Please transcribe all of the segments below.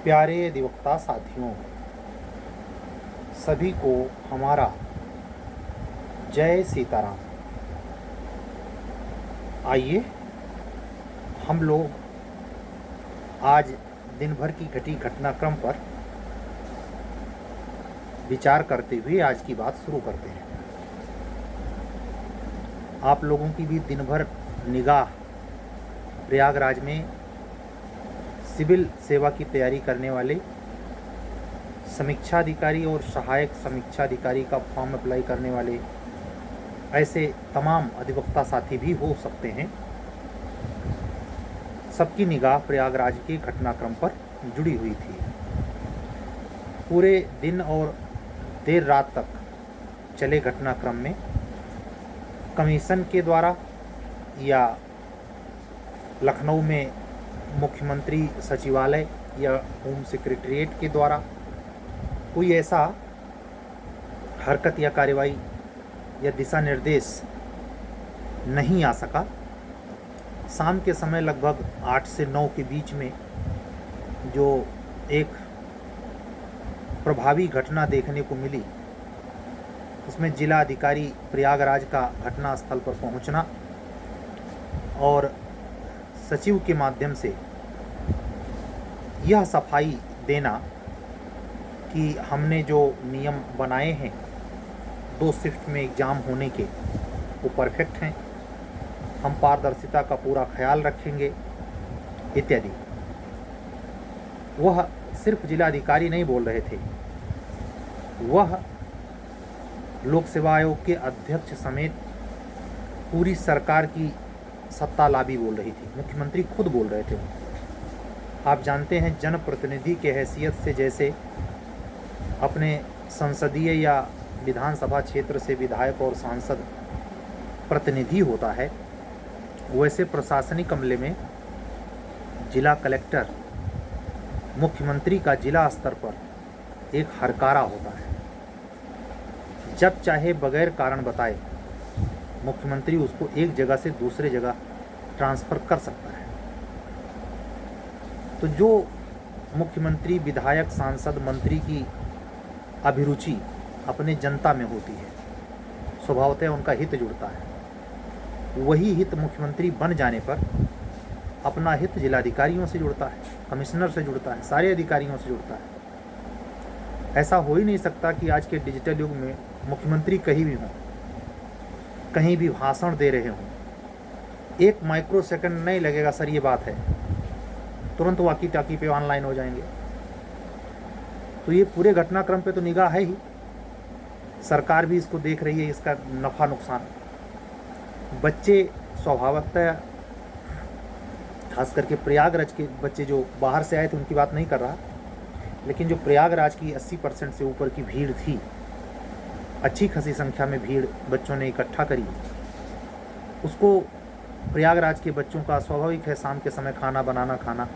प्यारे अधिवक्ता साथियों, सभी को हमारा जय सीताराम। आइए हम लोग आज दिन भर की घटी घटनाक्रम पर विचार करते हुए आज की बात शुरू करते हैं। आप लोगों की भी दिन भर निगाह प्रयागराज में सिविल सेवा की तैयारी करने वाले समीक्षाधिकारी और सहायक समीक्षाधिकारी का फॉर्म अप्लाई करने वाले ऐसे तमाम अधिवक्ता साथी भी हो सकते हैं। सबकी निगाह प्रयागराज के घटनाक्रम पर जुड़ी हुई थी। पूरे दिन और देर रात तक चले घटनाक्रम में कमीशन के द्वारा या लखनऊ में मुख्यमंत्री सचिवालय या होम सेक्रेटरीट के द्वारा कोई ऐसा हरकत या कार्रवाई या दिशा निर्देश नहीं आ सका। शाम के समय लगभग 8 से 9 के बीच में जो एक प्रभावी घटना देखने को मिली, उसमें जिला अधिकारी प्रयागराज का घटनास्थल पर पहुंचना और सचिव के माध्यम से यह सफाई देना कि हमने जो नियम बनाए हैं 2 शिफ्ट में एग्ज़ाम होने के, वो परफेक्ट हैं, हम पारदर्शिता का पूरा ख्याल रखेंगे इत्यादि। वह सिर्फ जिलाधिकारी नहीं बोल रहे थे, वह लोक सेवा आयोग के अध्यक्ष समेत पूरी सरकार की सत्ता लाभी बोल रही थी। मुख्यमंत्री खुद बोल रहे थे। आप जानते हैं, जनप्रतिनिधि के हैसियत से जैसे अपने संसदीय या विधानसभा क्षेत्र से विधायक और सांसद प्रतिनिधि होता है, वैसे प्रशासनिक अमले में जिला कलेक्टर मुख्यमंत्री का जिला स्तर पर एक हरकारा होता है। जब चाहे बगैर कारण बताए मुख्यमंत्री उसको एक जगह से दूसरे जगह ट्रांसफ़र कर सकता है। तो जो मुख्यमंत्री, विधायक, सांसद, मंत्री की अभिरुचि अपने जनता में होती है, स्वभावतः उनका हित जुड़ता है। वही हित मुख्यमंत्री बन जाने पर अपना हित जिलाधिकारियों से जुड़ता है, कमिश्नर से जुड़ता है, सारे अधिकारियों से जुड़ता है। ऐसा हो ही नहीं सकता कि आज के डिजिटल युग में मुख्यमंत्री कहीं भी हों, कहीं भी भाषण दे रहे हों, 1 माइक्रो सेकंड नहीं लगेगा सर, ये बात है, तुरंत वाकी टाकी पे ऑनलाइन हो जाएंगे। तो ये पूरे घटनाक्रम पे तो निगाह है ही, सरकार भी इसको देख रही है, इसका नफ़ा नुकसान। बच्चे स्वभावतः, खास करके प्रयागराज के बच्चे जो बाहर से आए थे उनकी बात नहीं कर रहा, लेकिन जो प्रयागराज की 80% से ऊपर की भीड़ थी, अच्छी खासी संख्या में भीड़ बच्चों ने इकट्ठा करी, उसको प्रयागराज के बच्चों का स्वाभाविक है शाम के समय खाना बनाना खाना।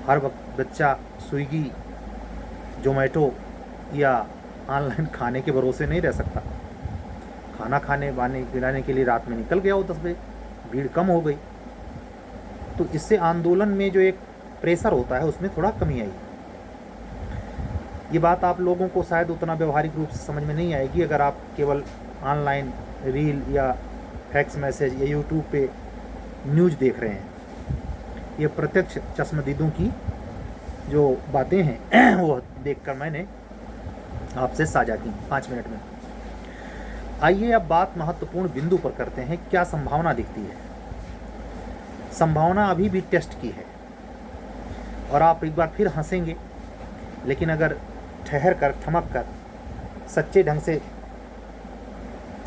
हर वक्त बच्चा स्विगी, जोमेटो या ऑनलाइन खाने के भरोसे नहीं रह सकता। खाना खाने बाने पिलाने के लिए रात में निकल गया हो 10 बजे, भीड़ कम हो गई। तो इससे आंदोलन में जो एक प्रेशर होता है उसमें थोड़ा कमी आई। ये बात आप लोगों को शायद उतना व्यवहारिक रूप से समझ में नहीं आएगी अगर आप केवल ऑनलाइन रील या फैक्स मैसेज या यूट्यूब पे न्यूज़ देख रहे हैं। ये प्रत्यक्ष चश्मदीदों की जो बातें हैं वो देखकर मैंने आपसे साझा की 5 मिनट में। आइए अब बात महत्वपूर्ण बिंदु पर करते हैं। क्या संभावना दिखती है? संभावना अभी भी टेस्ट की है और आप एक बार फिर हंसेंगे, लेकिन अगर ठहर कर, थमक कर, सच्चे ढंग से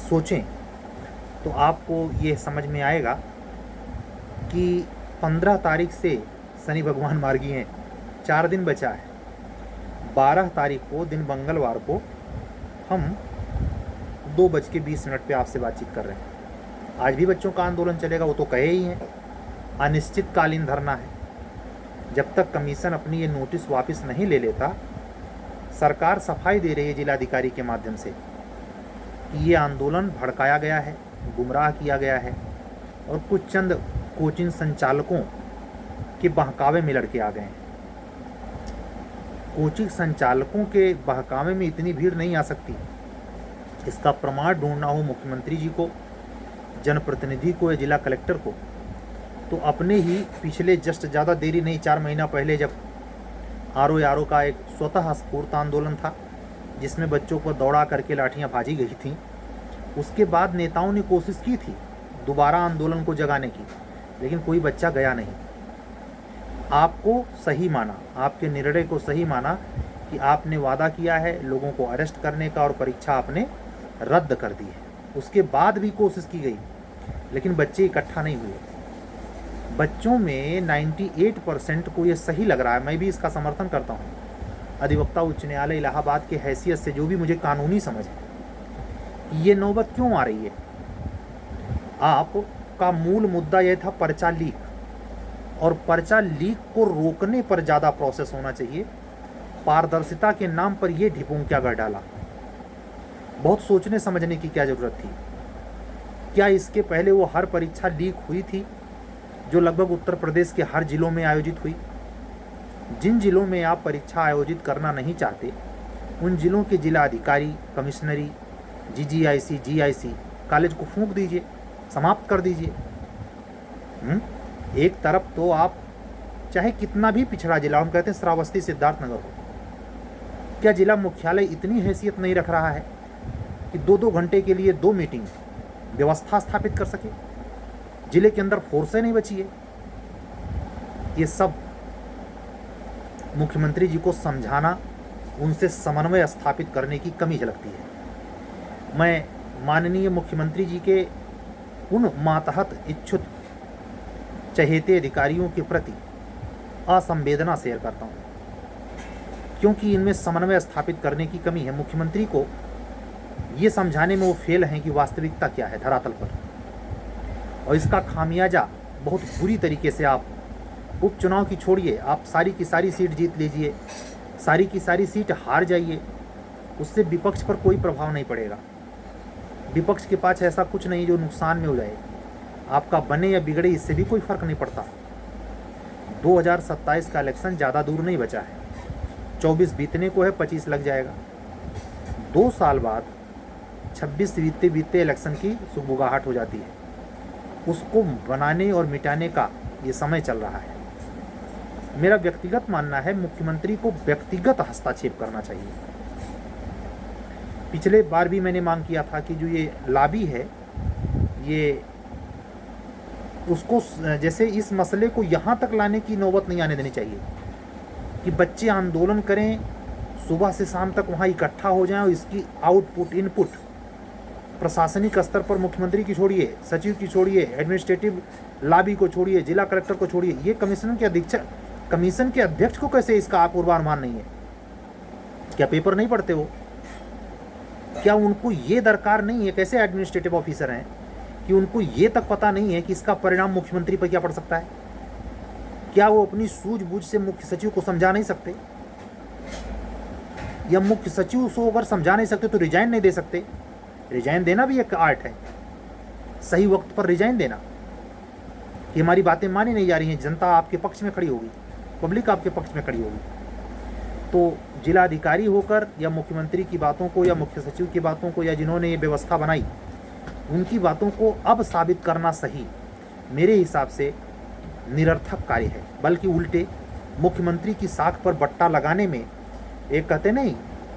सोचें तो आपको ये समझ में आएगा कि 15 तारीख से शनि भगवान मार्गी हैं, 4 दिन बचा है। 12 तारीख को दिन मंगलवार को हम 2:20 पे आपसे बातचीत कर रहे हैं। आज भी बच्चों का आंदोलन चलेगा, वो तो कहे ही हैं, अनिश्चितकालीन धरना है। जब तक कमीशन अपनी ये नोटिस वापस नहीं ले लेता, सरकार सफाई दे रही है जिलाधिकारी के माध्यम से कि ये आंदोलन भड़काया गया है, गुमराह किया गया है और कुछ चंद कोचिंग संचालकों के बहकावे में लड़के आ गए हैं। कोचिंग संचालकों के बहकावे में इतनी भीड़ नहीं आ सकती। इसका प्रमाण ढूंढना हो मुख्यमंत्री जी को, जनप्रतिनिधि को या जिला कलेक्टर को, तो अपने ही पिछले जस्ट ज़्यादा देरी नहीं 4 महीना पहले जब आरओ का एक स्वतः स्फूर्त आंदोलन था जिसमें बच्चों को दौड़ा करके लाठियाँ भाजी गई थीं, उसके बाद नेताओं ने कोशिश की थी दोबारा आंदोलन को जगाने की, लेकिन कोई बच्चा गया नहीं। आपको सही माना, आपके निर्णय को सही माना कि आपने वादा किया है लोगों को अरेस्ट करने का और परीक्षा आपने रद्द कर दी है। उसके बाद भी कोशिश की गई लेकिन बच्चे इकट्ठा नहीं हुए। बच्चों में 98% को ये सही लग रहा है, मैं भी इसका समर्थन करता हूँ, अधिवक्ता उच्च न्यायालय इलाहाबाद के हैसियत से जो भी मुझे कानूनी समझ है कि ये नौबत क्यों आ रही है। आपका मूल मुद्दा यह था पर्चा लीक, और पर्चा लीक को रोकने पर ज़्यादा प्रोसेस होना चाहिए। पारदर्शिता के नाम पर यह ढिपूं क्या कर डाला। बहुत सोचने समझने की क्या ज़रूरत थी। क्या इसके पहले वो हर परीक्षा लीक हुई थी जो लगभग उत्तर प्रदेश के हर जिलों में आयोजित हुई? जिन जिलों में आप परीक्षा आयोजित करना नहीं चाहते उन जिलों के जिला अधिकारी, कमिश्नरी, जीजीआईसी, जीआईसी कॉलेज को फूंक दीजिए, समाप्त कर दीजिए। एक तरफ तो आप चाहे कितना भी पिछड़ा जिला, हम कहते हैं श्रावस्ती सिद्धार्थनगर हो, क्या जिला मुख्यालय इतनी हैसियत नहीं रख रहा है कि 2-2 घंटे के लिए 2 मीटिंग व्यवस्था स्थापित कर सके? जिले के अंदर फोर्सें नहीं बची है। ये सब मुख्यमंत्री जी को समझाना, उनसे समन्वय स्थापित करने की कमी झलकती है। मैं माननीय मुख्यमंत्री जी के उन मातहत इच्छुक चहेते अधिकारियों के प्रति असंवेदना शेयर करता हूँ, क्योंकि इनमें समन्वय स्थापित करने की कमी है। मुख्यमंत्री को ये समझाने में वो फेल हैं कि वास्तविकता क्या है धरातल पर, और इसका खामियाजा बहुत बुरी तरीके से आप उपचुनाव की छोड़िए, आप सारी की सारी सीट जीत लीजिए, सारी की सारी सीट हार जाइए, उससे विपक्ष पर कोई प्रभाव नहीं पड़ेगा। विपक्ष के पास ऐसा कुछ नहीं जो नुकसान में हो जाए। आपका बने या बिगड़े इससे भी कोई फर्क नहीं पड़ता। 2027 का इलेक्शन ज़्यादा दूर नहीं बचा है, 24 बीतने को है, 25 लग जाएगा। 2 साल बाद 26 बीतते बीतते इलेक्शन की सुगबुगाहट हो जाती है। उसको बनाने और मिटाने का ये समय चल रहा है। मेरा व्यक्तिगत मानना है मुख्यमंत्री को व्यक्तिगत हस्तक्षेप करना चाहिए। पिछले बार भी मैंने मांग किया था कि जो ये लॉबी है, ये उसको जैसे इस मसले को यहाँ तक लाने की नौबत नहीं आने देनी चाहिए कि बच्चे आंदोलन करें, सुबह से शाम तक वहाँ इकट्ठा हो जाएं और इसकी आउटपुट इनपुट प्रशासनिक स्तर पर मुख्यमंत्री की छोड़िए, सचिव की छोड़िए, एडमिनिस्ट्रेटिव लॉबी को छोड़िए, जिला कलेक्टर को छोड़िए, ये कमीशन के अध्यक्ष को कैसे इसका पूर्वानुमान नहीं है? क्या पेपर नहीं पढ़ते हो? क्या उनको ये दरकार नहीं है? कैसे एडमिनिस्ट्रेटिव ऑफिसर हैं कि उनको ये तक पता नहीं है कि इसका परिणाम मुख्यमंत्री पर क्या पड़ सकता है? क्या वो अपनी सूझबूझ से मुख्य सचिव को समझा नहीं सकते? या मुख्य सचिव को अगर समझा नहीं सकते तो रिजाइन नहीं दे सकते? रिजाइन देना भी एक आर्ट है, सही वक्त पर रिजाइन देना कि हमारी बातें मानी नहीं जा रही हैं, जनता आपके पक्ष में खड़ी होगी, पब्लिक आपके पक्ष में खड़ी होगी। तो जिला अधिकारी होकर या मुख्यमंत्री की बातों को या मुख्य सचिव की बातों को या जिन्होंने ये व्यवस्था बनाई उनकी बातों को अब साबित करना सही मेरे हिसाब से निरर्थक कार्य है, बल्कि उल्टे मुख्यमंत्री की साख पर बट्टा लगाने में एक कहते नहीं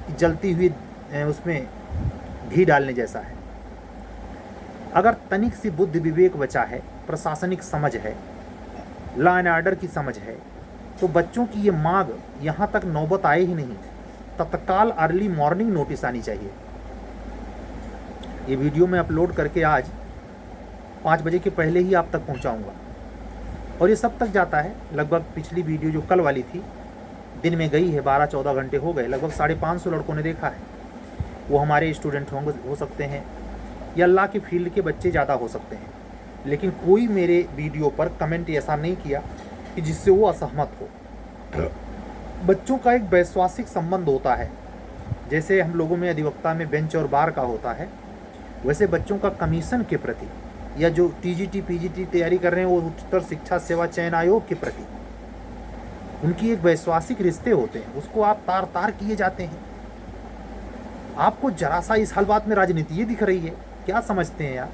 कि जलती हुई उसमें घी डालने जैसा है। अगर तनिक सी बुद्धि विवेक बचा है, प्रशासनिक समझ है, लॉ एंड ऑर्डर की समझ है, तो बच्चों की ये मांग यहाँ तक नौबत आए ही नहीं, तत्काल अर्ली मॉर्निंग नोटिस आनी चाहिए। ये वीडियो मैं अपलोड करके आज 5 बजे के पहले ही आप तक पहुँचाऊँगा, और ये सब तक जाता है। लगभग पिछली वीडियो जो कल वाली थी दिन में गई है, 12-14 घंटे हो गए, लगभग 550 लड़कों ने देखा है। वो हमारे स्टूडेंट हो सकते हैं या अल्लाह के फील्ड के बच्चे ज़्यादा हो सकते हैं, लेकिन कोई मेरे वीडियो पर कमेंट ऐसा नहीं किया कि जिससे वो असहमत हो। बच्चों का एक वैश्वासिक संबंध होता है, जैसे हम लोगों में अधिवक्ता में बेंच और बार का होता है, वैसे बच्चों का कमीशन के प्रति या जो टीजीटी पीजीटी तैयारी कर रहे हैं वो उच्चतर शिक्षा सेवा चयन आयोग के प्रति उनकी एक वैश्वासिक रिश्ते होते हैं, उसको आप तार तार किए जाते हैं। आपको जरा सा इस हल बात में राजनीति ये दिख रही है, क्या समझते हैं यार?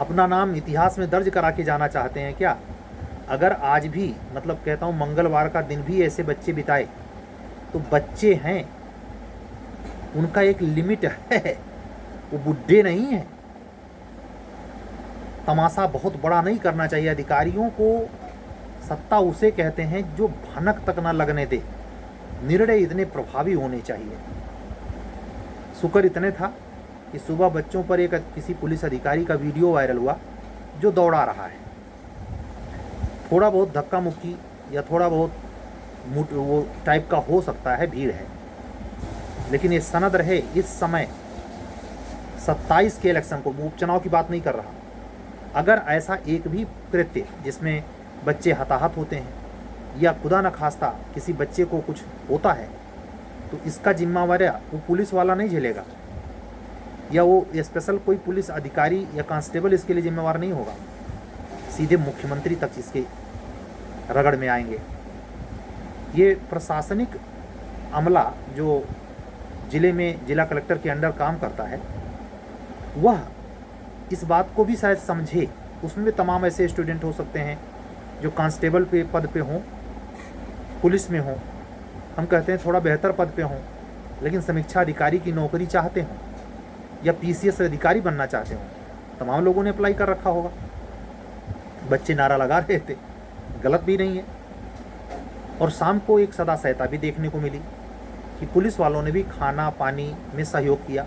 अपना नाम इतिहास में दर्ज करा के जाना चाहते हैं क्या? अगर आज भी, मतलब कहता हूँ, मंगलवार का दिन भी ऐसे बच्चे बिताए तो बच्चे हैं, उनका एक लिमिट है, वो बुढ़े नहीं हैं। तमाशा बहुत बड़ा नहीं करना चाहिए। अधिकारियों को सत्ता उसे कहते हैं जो भनक तक ना लगने दे। निर्णय इतने प्रभावी होने चाहिए। शुक्र इतने था कि सुबह बच्चों पर एक किसी पुलिस अधिकारी का वीडियो वायरल हुआ जो दौड़ा रहा है। थोड़ा बहुत धक्का मुक्की या थोड़ा बहुत वो टाइप का हो सकता है, भीड़ है, लेकिन ये सनद रहे इस समय 27 के इलेक्शन को, उपचुनाव की बात नहीं कर रहा, अगर ऐसा एक भी कृत्य जिसमें बच्चे हताहत होते हैं या खुदा न खास्ता किसी बच्चे को कुछ होता है तो इसका जिम्मेवार वो पुलिस वाला नहीं झेलेगा, या वो स्पेशल कोई पुलिस अधिकारी या कांस्टेबल इसके लिए जिम्मेवार नहीं होगा। सीधे मुख्यमंत्री तक इसके रगड़ में आएंगे। ये प्रशासनिक अमला जो ज़िले में जिला कलेक्टर के अंडर काम करता है, वह इस बात को भी शायद समझे। उसमें भी तमाम ऐसे स्टूडेंट हो सकते हैं जो कांस्टेबल पे पद पे हों, पुलिस में हों, हम कहते हैं थोड़ा बेहतर पद पे हों, लेकिन समीक्षा अधिकारी की नौकरी चाहते हों या पीसीएस अधिकारी बनना चाहते हों। तमाम लोगों ने अप्लाई कर रखा होगा। बच्चे नारा लगा रहे थे, गलत भी नहीं है। और शाम को एक सदा सहता भी देखने को मिली कि पुलिस वालों ने भी खाना पानी में सहयोग किया।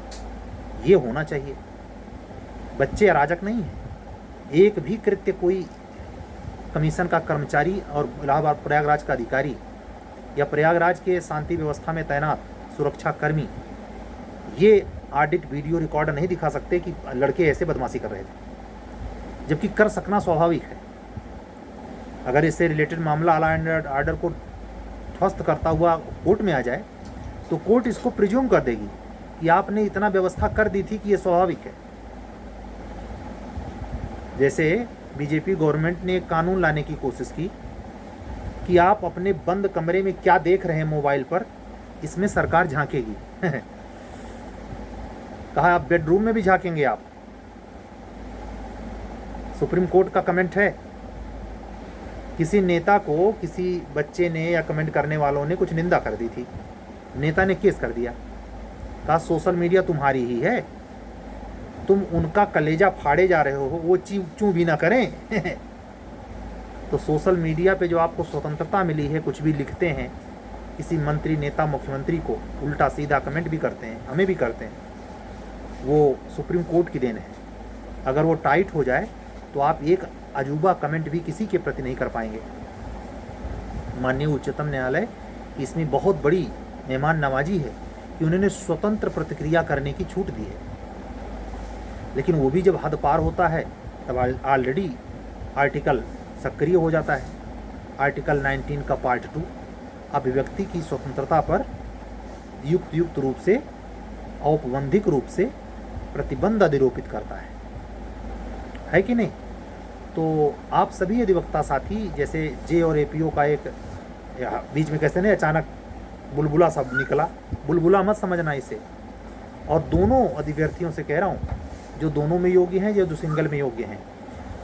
ये होना चाहिए। बच्चे अराजक नहीं हैं। एक भी कृत्य कोई कमीशन का कर्मचारी और इलाहाबाद प्रयागराज का अधिकारी या प्रयागराज के शांति व्यवस्था में तैनात सुरक्षा कर्मी ये ऑडिट वीडियो रिकॉर्ड नहीं दिखा सकते कि लड़के ऐसे बदमाशी कर रहे थे, जबकि कर सकना स्वाभाविक है। अगर इससे रिलेटेड मामला लॉ एंड ऑर्डर को ध्वस्त करता हुआ कोर्ट में आ जाए तो कोर्ट इसको प्रिज्यूम कर देगी कि आपने इतना व्यवस्था कर दी थी कि ये स्वाभाविक है। जैसे बीजेपी गवर्नमेंट ने एक कानून लाने की कोशिश की कि आप अपने बंद कमरे में क्या देख रहे हैं मोबाइल पर, इसमें सरकार झांकेगी। कहा आप बेडरूम में भी झांकेंगे आप। सुप्रीम कोर्ट का कमेंट है। किसी नेता को किसी बच्चे ने या कमेंट करने वालों ने कुछ निंदा कर दी थी, नेता ने केस कर दिया। कहा सोशल मीडिया तुम्हारी ही है, तुम उनका कलेजा फाड़े जा रहे हो, वो चू भी ना करें। तो सोशल मीडिया पे जो आपको स्वतंत्रता मिली है, कुछ भी लिखते हैं, किसी मंत्री नेता मुख्यमंत्री को उल्टा सीधा कमेंट भी करते हैं, हमें भी करते हैं, वो सुप्रीम कोर्ट की देन है। अगर वो टाइट हो जाए तो आप एक अजूबा कमेंट भी किसी के प्रति नहीं कर पाएंगे। माननीय उच्चतम न्यायालय इसमें बहुत बड़ी मेहमान नवाजी है कि उन्होंने स्वतंत्र प्रतिक्रिया करने की छूट दी है, लेकिन वो भी जब हद पार होता है तब ऑलरेडी आर्टिकल सक्रिय हो जाता है। आर्टिकल 19 का पार्ट 2 अभिव्यक्ति की स्वतंत्रता पर युक्त रूप से, औपबंधिक रूप से प्रतिबंध अधिरोपित करता है कि नहीं? तो आप सभी अधिवक्ता साथी, जैसे जे और एपीओ का एक बीच में कैसे नहीं अचानक बुलबुला सब निकला, बुलबुला मत समझना इसे। और दोनों अधिव्यर्थियों से कह रहा हूँ, जो दोनों में योग्य हैं, जो सिंगल में योग्य हैं,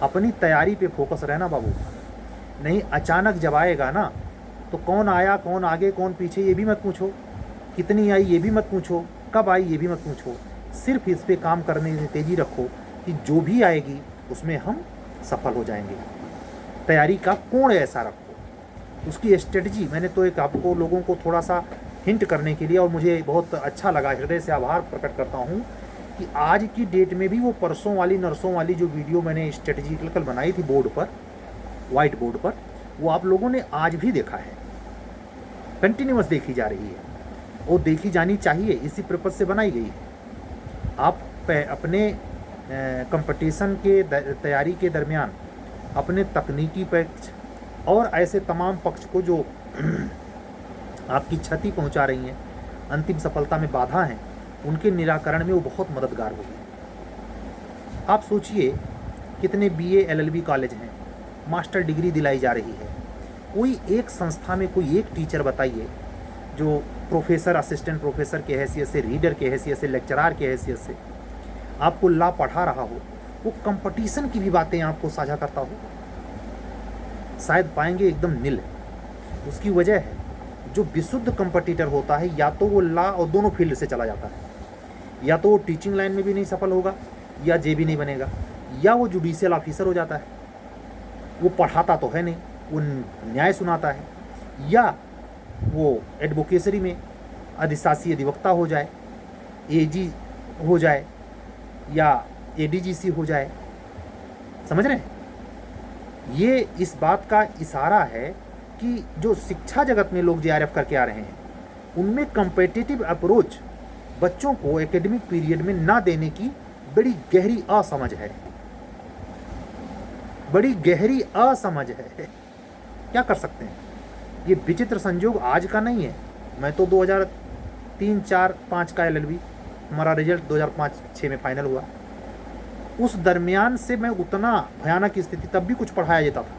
अपनी तैयारी पे फोकस रहना बाबू। नहीं अचानक जब आएगा ना तो कौन आया, कौन आगे, कौन पीछे, ये भी मत पूछो, कितनी आई ये भी मत पूछो, कब आई ये भी मत पूछो। सिर्फ इस पे काम करने में तेज़ी रखो कि जो भी आएगी उसमें हम सफल हो जाएंगे। तैयारी का कोण ऐसा रखो, उसकी स्ट्रेटजी। मैंने तो एक आपको लोगों को थोड़ा सा हिंट करने के लिए, और मुझे बहुत अच्छा लगा, हृदय से आभार प्रकट करता हूँ कि आज की डेट में भी वो परसों वाली नर्सों वाली जो वीडियो मैंने स्ट्रेटजिकल बनाई थी बोर्ड पर, वाइट बोर्ड पर, वो आप लोगों ने आज भी देखा है। कंटिन्यूअस देखी जा रही है, वो देखी जानी चाहिए, इसी पर्पज से बनाई गई है। आप अपने कंपटीशन के तैयारी के दरमियान अपने तकनीकी पक्ष और ऐसे तमाम पक्ष को जो आपकी क्षति पहुंचा रही हैं, अंतिम सफलता में बाधा हैं, उनके निराकरण में वो बहुत मददगार होगी। आप सोचिए कितने बीए एलएलबी कॉलेज हैं, मास्टर डिग्री दिलाई जा रही है। कोई एक संस्था में कोई एक टीचर बताइए जो प्रोफेसर, असिस्टेंट प्रोफेसर के हैसियत से, रीडर के हैसियत से, लेक्चरार के हैसियत से आपको लॉ पढ़ा रहा हो, वो कंपटीशन की भी बातें आपको साझा करता हो। शायद पाएंगे एकदम नील। उसकी वजह है जो विशुद्ध कंपटीटर होता है या तो वो लॉ और दोनों फील्ड से चला जाता है, या तो वो टीचिंग लाइन में भी नहीं सफल होगा, या जे भी नहीं बनेगा, या वो जुडिशियल ऑफिसर हो जाता है। वो पढ़ाता तो है नहीं, वो न्याय सुनाता है, या वो एडवोकेसरी में अधिशासी अधिवक्ता हो जाए, एजी हो जाए, या एडीजीसी हो जाए। समझ रहे हैं? ये इस बात का इशारा है कि जो शिक्षा जगत में लोग जेआरएफ करके आ रहे हैं उनमें कम्पिटिटिव अप्रोच बच्चों को एकेडमिक पीरियड में ना देने की बड़ी गहरी असमझ है, बड़ी गहरी असमझ है। क्या कर सकते हैं? ये विचित्र संयोग आज का नहीं है। मैं तो 2003, 4, 5 का एलएलबी, हमारा रिजल्ट 2005-6 में फाइनल हुआ। उस दरमियान से मैं उतना भयानक स्थिति, तब भी कुछ पढ़ाया जाता था,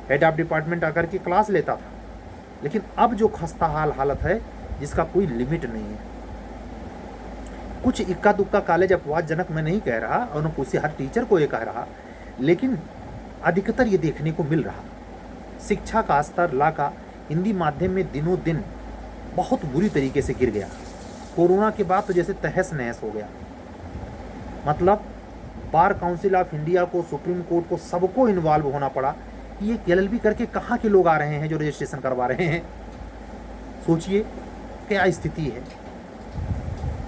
हेड ऑफ डिपार्टमेंट आकर के क्लास लेता था, लेकिन अब जो खस्ता हालत है जिसका कोई लिमिट नहीं है। कुछ इक्का दुक्का कॉलेज अपवादजनक मैं नहीं कह रहा, और न किसी हर टीचर को ये कह रहा, लेकिन अधिकतर ये देखने को मिल रहा। शिक्षा का स्तर ला का हिंदी माध्यम में दिनों दिन बहुत बुरी तरीके से गिर गया। कोरोना के बाद तो जैसे तहस नहस हो गया। मतलब बार काउंसिल ऑफ इंडिया को, सुप्रीम कोर्ट को, सबको इन्वॉल्व होना पड़ा कि ये एलएलबी करके कहाँ के लोग आ रहे हैं जो रजिस्ट्रेशन करवा रहे हैं। सोचिए क्या स्थिति है।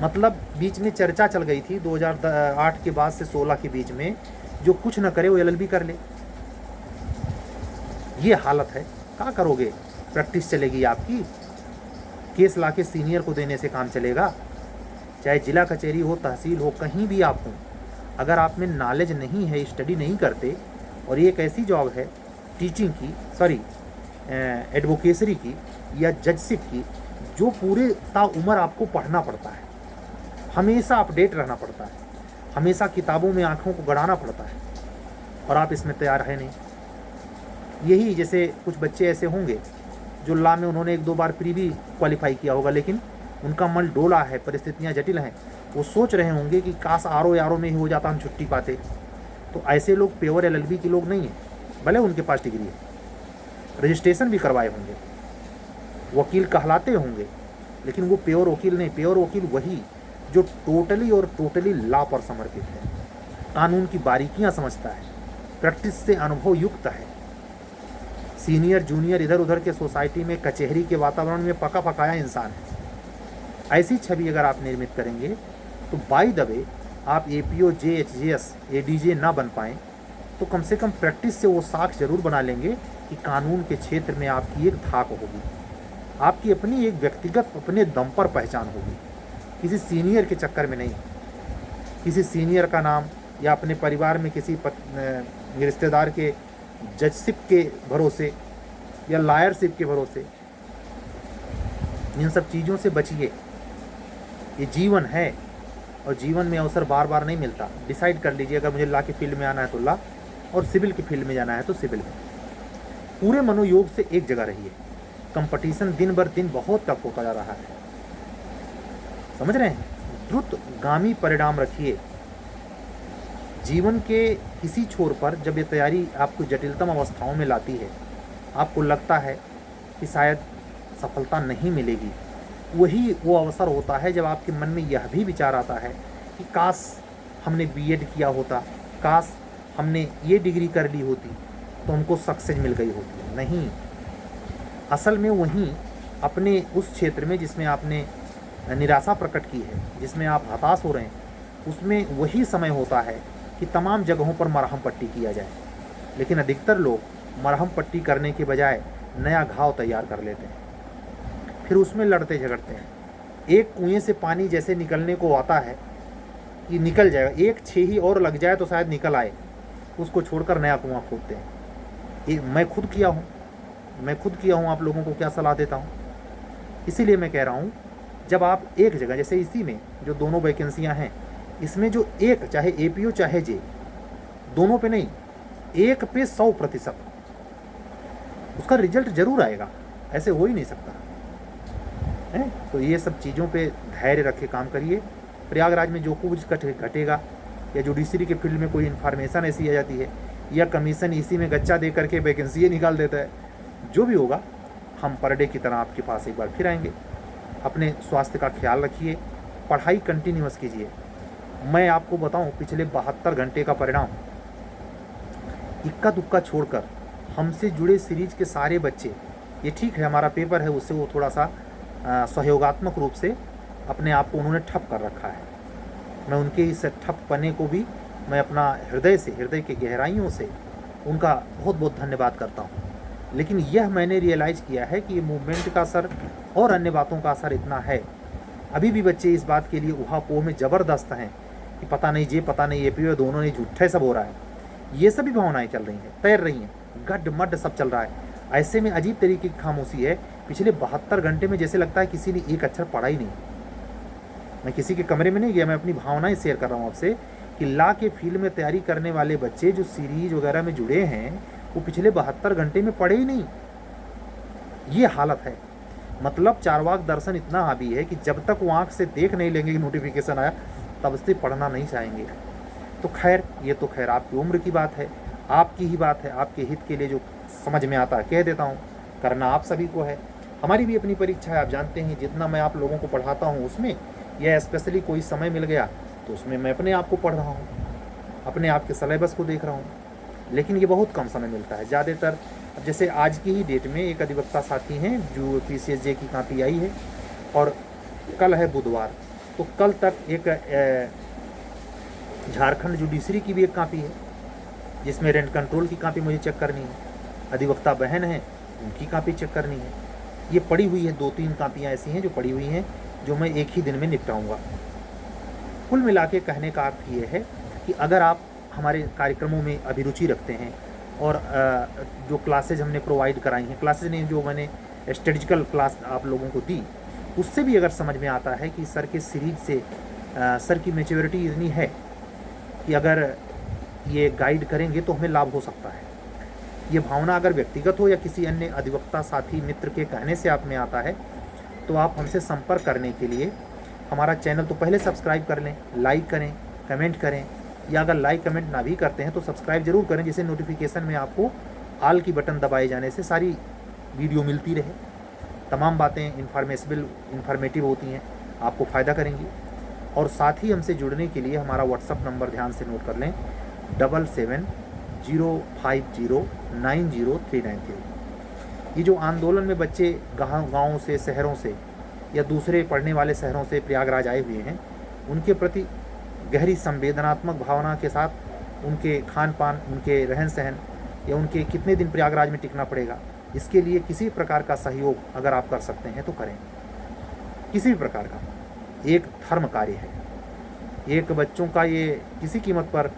मतलब बीच में चर्चा चल गई थी 2008 के बाद से 16 के बीच में, जो कुछ न करे वो एलएलबी कर ले। ये हालत है, क्या करोगे? प्रैक्टिस चलेगी आपकी? केस लाके सीनियर को देने से काम चलेगा? चाहे जिला कचहरी हो, तहसील हो, कहीं भी आप हो, अगर आप में नॉलेज नहीं है, स्टडी नहीं करते, और ये एक ऐसी जॉब है टीचिंग की, सॉरी एडवोकेसरी की या जजशिप की, जो पूरे ताउम्र आपको पढ़ना पड़ता है, हमेशा अपडेट रहना पड़ता है, हमेशा किताबों में आँखों को गड़ाना पड़ता है, और आप इसमें तैयार है नहीं। यही जैसे कुछ बच्चे ऐसे होंगे जो लॉ में उन्होंने 1-2 बार प्री भी क्वालिफाई किया होगा, लेकिन उनका मन डोला है, परिस्थितियाँ जटिल हैं, वो सोच रहे होंगे कि काश आर में ही हो जाता, हम छुट्टी पाते। तो ऐसे लोग प्योर एलएलबी के लोग नहीं हैं, भले उनके पास डिग्री है, रजिस्ट्रेशन भी करवाए होंगे, वकील कहलाते होंगे, लेकिन वो प्योर वकील नहीं। प्योर वकील वही जो टोटली लॉ पर समर्पित है, कानून की बारीकियां समझता है, प्रैक्टिस से अनुभव युक्त है, सीनियर जूनियर इधर उधर के सोसाइटी में, कचहरी के वातावरण में पका पकाया इंसान है। ऐसी छवि अगर आप निर्मित करेंगे तो बाय द वे आप एपीओ, जेएचजेएस, एडीजे ना बन पाएँ तो कम से कम प्रैक्टिस से वो साख जरूर बना लेंगे कि कानून के क्षेत्र में आपकी एक धाक होगी, आपकी अपनी एक व्यक्तिगत अपने दम पर पहचान होगी, किसी सीनियर के चक्कर में नहीं, किसी सीनियर का नाम या अपने परिवार में किसी रिश्तेदार के जजशिप के भरोसे या लायरशिप के भरोसे। इन सब चीज़ों से बचिए। ये जीवन है, और जीवन में अवसर बार बार नहीं मिलता। डिसाइड कर लीजिए, अगर मुझे लॉ की फील्ड में आना है तो लॉ, और सिविल की फील्ड में जाना है तो सिविल में। पूरे मनोयोग से एक जगह रहिए। कंपटीशन दिन बर दिन बहुत टफ होता जा रहा है, समझ रहे हैं? द्रुतगामी परिणाम रखिए। जीवन के किसी छोर पर जब ये तैयारी आपको जटिलतम अवस्थाओं में लाती है, आपको लगता है कि शायद सफलता नहीं मिलेगी, वही वो अवसर होता है जब आपके मन में यह भी विचार आता है कि काश हमने बीएड किया होता, काश हमने ये डिग्री कर ली होती तो हमको सक्सेस मिल गई होती। नहीं, असल में वहीं अपने उस क्षेत्र में जिसमें आपने निराशा प्रकट की है, जिसमें आप हताश हो रहे हैं, उसमें वही समय होता है कि तमाम जगहों पर मरहम पट्टी किया जाए। लेकिन अधिकतर लोग मरहम पट्टी करने के बजाय नया घाव तैयार कर लेते हैं, फिर उसमें लड़ते झगड़ते हैं। एक कुएं से पानी जैसे निकलने को आता है कि निकल जाएगा, एक छेही और लग जाए तो शायद निकल आए, उसको छोड़कर नया कुआं खोदते हैं। मैं खुद किया हूँ, आप लोगों को क्या सलाह देता हूँ। इसीलिए मैं कह रहा हूँ, जब आप एक जगह, जैसे इसी में जो दोनों वैकेंसियाँ हैं, इसमें जो एक, चाहे एपीओ चाहे जे, दोनों पे नहीं, 1 पे 100% उसका रिजल्ट जरूर आएगा, ऐसे हो ही नहीं सकता है। तो ये सब चीज़ों पे धैर्य रखे काम करिए। प्रयागराज में जो कुछ घटेगा, या जुडिशरी के फील्ड में कोई इन्फॉर्मेशन ऐसी आ जाती है, या कमीशन इसी में गच्चा दे करके वैकेंसी निकाल देता है, जो भी होगा हम पर डे की तरह आपके पास एक बार फिर आएंगे। अपने स्वास्थ्य का ख्याल रखिए, पढ़ाई कंटिन्यूअस कीजिए। मैं आपको बताऊं, पिछले 72 घंटे का परिणाम इक्का दुक्का छोड़कर हमसे जुड़े सीरीज के सारे बच्चे, ये ठीक है हमारा पेपर है उससे वो थोड़ा सा सहयोगात्मक रूप से अपने आप को उन्होंने ठप कर रखा है। मैं उनके इस ठप पने को भी मैं अपना हृदय से, हृदय के गहराइयों से उनका बहुत बहुत धन्यवाद करता हूँ। लेकिन यह मैंने रियलाइज़ किया है कि ये मूवमेंट का असर और अन्य बातों का असर इतना है, अभी भी बच्चे इस बात के लिए उहापोह में ज़बरदस्त हैं कि पता नहीं जे, पता नहीं ये पी, दोनों ने झूठे सब हो रहा है। ये सभी भावनाएं चल रही हैं, तैर रही हैं, गड्ढ मड्ढ सब चल रहा है। ऐसे में अजीब तरीके की खामोशी है। पिछले 72 घंटे में जैसे लगता है किसी ने एक अक्षर पढ़ा ही नहीं। मैं किसी के कमरे में नहीं गया, मैं अपनी भावनाएं शेयर कर रहा हूँ आपसे कि ला के फील्ड में तैयारी करने वाले बच्चे जो सीरीज वगैरह में जुड़े हैं वो पिछले 72 घंटे में पढ़े ही नहीं। ये हालत है। मतलब चारवाक दर्शन इतना हावी है कि जब तक वो आँख से देख नहीं लेंगे कि नोटिफिकेशन आया, तब से पढ़ना नहीं चाहेंगे। तो खैर, ये तो खैर आपकी उम्र की बात है, आपकी ही बात है। आपके हित के लिए जो समझ में आता है कह देता हूँ, करना आप सभी को है। हमारी भी अपनी परीक्षा है, आप जानते हैं। जितना मैं आप लोगों को पढ़ाता हूँ उसमें, या स्पेशली कोई समय मिल गया तो उसमें मैं अपने आप को पढ़ रहा हूँ, अपने आप के सिलेबस को देख रहा हूँ। लेकिन ये बहुत कम समय मिलता है। ज़्यादातर अब जैसे आज की ही डेट में एक अधिवक्ता साथी हैं जो PCSJ की कॉपी आई है, और कल है बुधवार, तो कल तक एक झारखंड जुडिशरी की भी एक कॉपी है जिसमें रेंट कंट्रोल की कॉपी मुझे चेक करनी है। अधिवक्ता बहन है, उनकी कॉपी चेक करनी है। ये पड़ी हुई है, 2-3 कॉपियाँ ऐसी हैं जो पड़ी हुई हैं, जो मैं एक ही दिन में निपटाऊंगा। कुल मिला के कहने का अर्थ ये है कि अगर आप हमारे कार्यक्रमों में अभिरुचि रखते हैं, और जो क्लासेज हमने प्रोवाइड कराई हैं, क्लासेज नहीं, जो मैंने स्ट्रेटजिकल क्लास आप लोगों को दी, उससे भी अगर समझ में आता है कि सर के सीरीज से सर की मैच्योरिटी इतनी है कि अगर ये गाइड करेंगे तो हमें लाभ हो सकता है। ये भावना अगर व्यक्तिगत हो या किसी अन्य अधिवक्ता साथी मित्र के कहने से आप में आता है, तो आप हमसे संपर्क करने के लिए हमारा चैनल तो पहले सब्सक्राइब कर लें, लाइक करें, कमेंट करें, या अगर लाइक कमेंट ना भी करते हैं तो सब्सक्राइब जरूर करें, जिससे नोटिफिकेशन में आपको ऑल की बटन दबाए जाने से सारी वीडियो मिलती रहे। तमाम बातें इन्फॉर्मेटिव होती हैं, आपको फ़ायदा करेंगी। और साथ ही हमसे जुड़ने के लिए हमारा व्हाट्सअप नंबर ध्यान से नोट कर लें, 7705090393। ये जो आंदोलन में बच्चे गाँव से, शहरों से या दूसरे पढ़ने वाले शहरों से प्रयागराज आए हुए हैं, उनके प्रति गहरी संवेदनात्मक भावना के साथ उनके खान पान, उनके रहन सहन, या उनके कितने दिन प्रयागराज में टिकना पड़ेगा, इसके लिए किसी प्रकार का सहयोग अगर आप कर सकते हैं तो करें। किसी भी प्रकार का एक धर्म कार्य है, एक बच्चों का ये किसी कीमत पर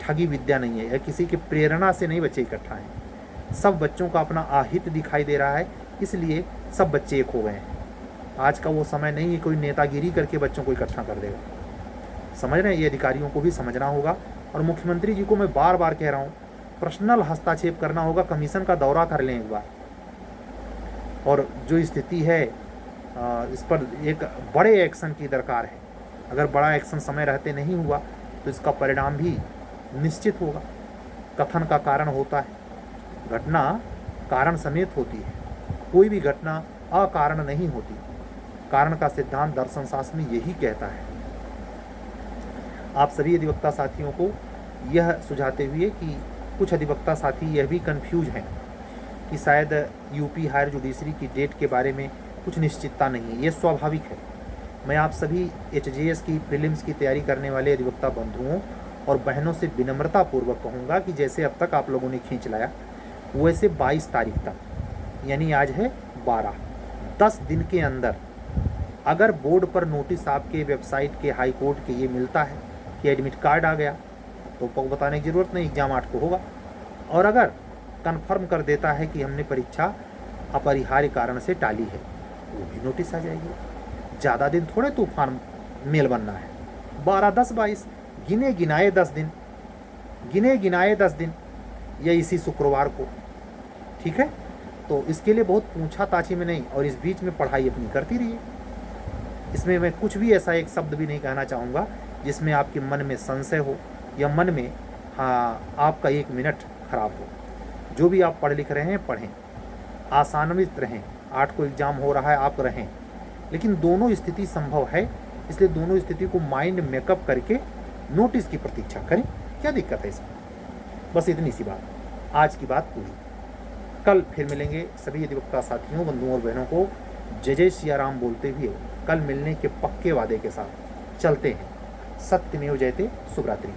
ठगी विद्या नहीं है, या किसी की प्रेरणा से नहीं बच्चे इकट्ठा हैं। सब बच्चों का अपना आहित दिखाई दे रहा है, इसलिए सब बच्चे एक हो गए हैं। आज का वो समय नहीं है कोई नेतागिरी करके बच्चों को इकट्ठा कर देगा। समझ रहे हैं, ये अधिकारियों को भी समझना होगा। और मुख्यमंत्री जी को मैं बार बार कह रहा हूँ, पर्सनल हस्तक्षेप करना होगा, कमीशन का दौरा कर लें एक बार, और जो स्थिति है इस पर एक बड़े एक्शन की दरकार है। अगर बड़ा एक्शन समय रहते नहीं हुआ तो इसका परिणाम भी निश्चित होगा। कथन का कारण होता है, घटना कारण समेत होती है, कोई भी घटना अकारण नहीं होती। कारण का सिद्धांत दर्शन शास्त्र में यही कहता है। आप सभी अधिवक्ता साथियों को यह सुझाते हुए कि कुछ अधिवक्ता साथी यह भी कंफ्यूज हैं कि शायद यूपी हायर जुडिशरी की डेट के बारे में कुछ निश्चितता नहीं है। ये स्वाभाविक है। मैं आप सभी HJS की प्रीलिम्स की तैयारी करने वाले अधिवक्ता बंधुओं और बहनों से विनम्रतापूर्वक कहूँगा कि जैसे अब तक आप लोगों ने खींच लाया, वैसे 22 तारीख तक, यानी आज है 12, 10 दिन के अंदर अगर बोर्ड पर नोटिस आपके वेबसाइट के हाई कोर्ट के ये मिलता है कि एडमिट कार्ड आ गया, तो बताने की ज़रूरत नहीं, एग्ज़ाम 8 को होगा। और अगर कंफर्म कर देता है कि हमने परीक्षा अपरिहार्य कारण से टाली है, वो भी नोटिस आ जाएगी। ज़्यादा दिन थोड़े तूफान मेल बनना है। 12, 10, 22 गिने गिनाए 10 दिन, या इसी शुक्रवार को, ठीक है। तो इसके लिए बहुत पूछा-ताछी में नहीं, और इस बीच में पढ़ाई अपनी करती रहिए। इसमें मैं कुछ भी ऐसा एक शब्द भी नहीं कहना चाहूँगा जिसमें आपके मन में संशय हो या मन में आपका 1 मिनट खराब हो। जो भी आप पढ़ लिख रहे हैं पढ़ें, आशान्वित रहें। 8 को एग्ज़ाम हो रहा है, आप रहें, लेकिन दोनों स्थिति संभव है, इसलिए दोनों स्थिति को माइंड मेकअप करके नोटिस की प्रतीक्षा करें। क्या दिक्कत है इसमें? बस इतनी सी बात, आज की बात पूरी। कल फिर मिलेंगे। सभी अधिवक्ता साथियों, बंधुओं और बहनों को जय जय सिया राम बोलते हुए कल मिलने के पक्के वादे के साथ चलते हैं। सत्यमेव जयते। शुभ रात्रि।